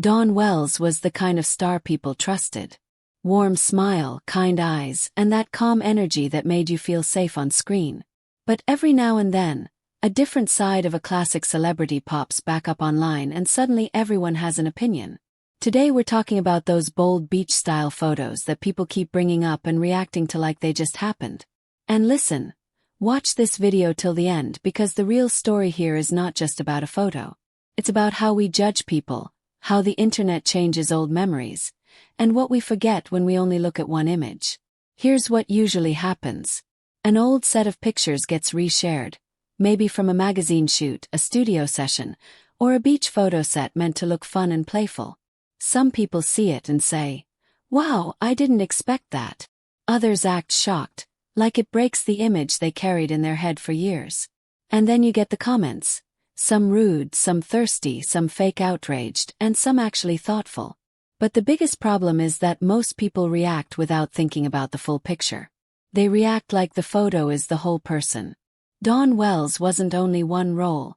Dawn Wells was the kind of star people trusted. Warm smile, kind eyes, and that calm energy that made you feel safe on screen. But every now and then, a different side of a classic celebrity pops back up online and suddenly everyone has an opinion. Today we're talking about those bold beach-style photos that people keep bringing up and reacting to like they just happened. And listen, watch this video till the end because the real story here is not just about a photo. It's about how we judge people, how the internet changes old memories, and what we forget when we only look at one image. Here's what usually happens. An old set of pictures gets reshared, maybe from a magazine shoot, a studio session, or a beach photo set meant to look fun and playful. Some people see it and say, "Wow, I didn't expect that." Others act shocked, like it breaks the image they carried in their head for years. And then you get the comments. Some rude, some thirsty, some fake outraged, and some actually thoughtful. But the biggest problem is that most people react without thinking about the full picture. They react like the photo is the whole person. Dawn Wells wasn't only one role,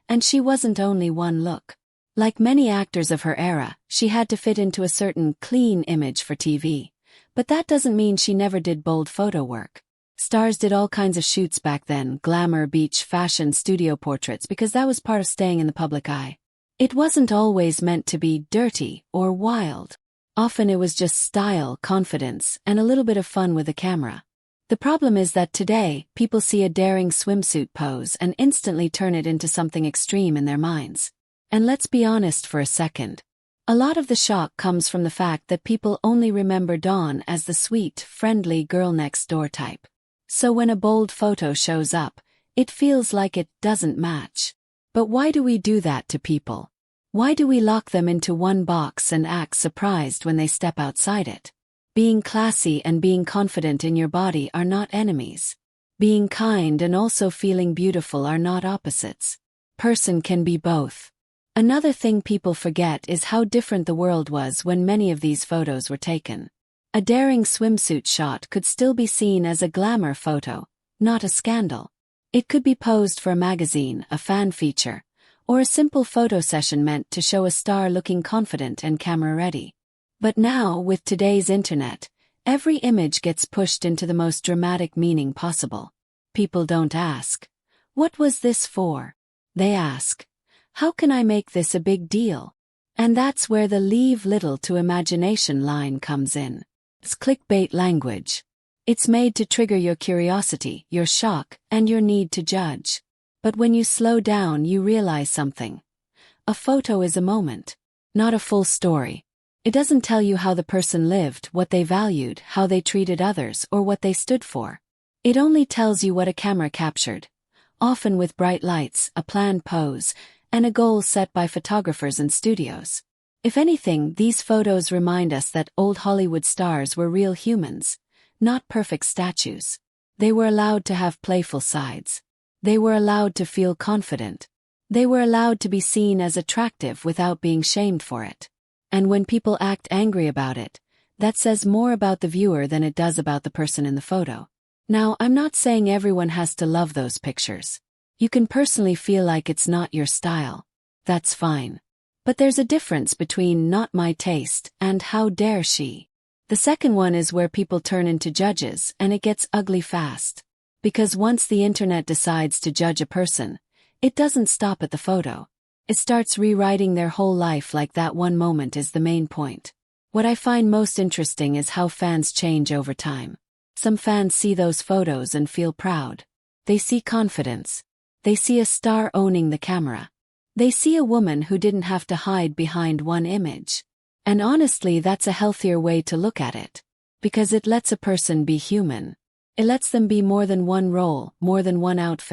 and she wasn't only one look. Like many actors of her era, she had to fit into a certain clean image for TV. But that doesn't mean she never did bold photo work. Stars did all kinds of shoots back then, glamour, beach, fashion, studio portraits, because that was part of staying in the public eye. It wasn't always meant to be dirty or wild. Often it was just style, confidence, and a little bit of fun with the camera. The problem is that today, people see a daring swimsuit pose and instantly turn it into something extreme in their minds. And let's be honest for a second. A lot of the shock comes from the fact that people only remember Dawn as the sweet, friendly girl next door type. So when a bold photo shows up, it feels like it doesn't match. But why do we do that to people? Why do we lock them into one box and act surprised when they step outside it? Being classy and being confident in your body are not enemies. Being kind and also feeling beautiful are not opposites. Person can be both. Another thing people forget is how different the world was when many of these photos were taken. A daring swimsuit shot could still be seen as a glamour photo, not a scandal. It could be posed for a magazine, a fan feature, or a simple photo session meant to show a star looking confident and camera-ready. But now, with today's internet, every image gets pushed into the most dramatic meaning possible. People don't ask, "What was this for?" They ask, "How can I make this a big deal?" And that's where the "leave little to imagination" line comes in. It's clickbait language. It's made to trigger your curiosity, your shock, and your need to judge. But when you slow down, you realize something. A photo is a moment, not a full story. It doesn't tell you how the person lived, what they valued, how they treated others, or what they stood for. It only tells you what a camera captured, often with bright lights, a planned pose, and a goal set by photographers and studios. If anything, these photos remind us that old Hollywood stars were real humans, not perfect statues. They were allowed to have playful sides. They were allowed to feel confident. They were allowed to be seen as attractive without being shamed for it. And when people act angry about it, that says more about the viewer than it does about the person in the photo. Now, I'm not saying everyone has to love those pictures. You can personally feel like it's not your style. That's fine. But there's a difference between "not my taste" and "how dare she." The second one is where people turn into judges, and it gets ugly fast. Because once the internet decides to judge a person, it doesn't stop at the photo. It starts rewriting their whole life like that one moment is the main point. What I find most interesting is how fans change over time. Some fans see those photos and feel proud. They see confidence. They see a star owning the camera. They see a woman who didn't have to hide behind one image. And honestly, that's a healthier way to look at it. Because it lets a person be human. It lets them be more than one role, more than one outfit.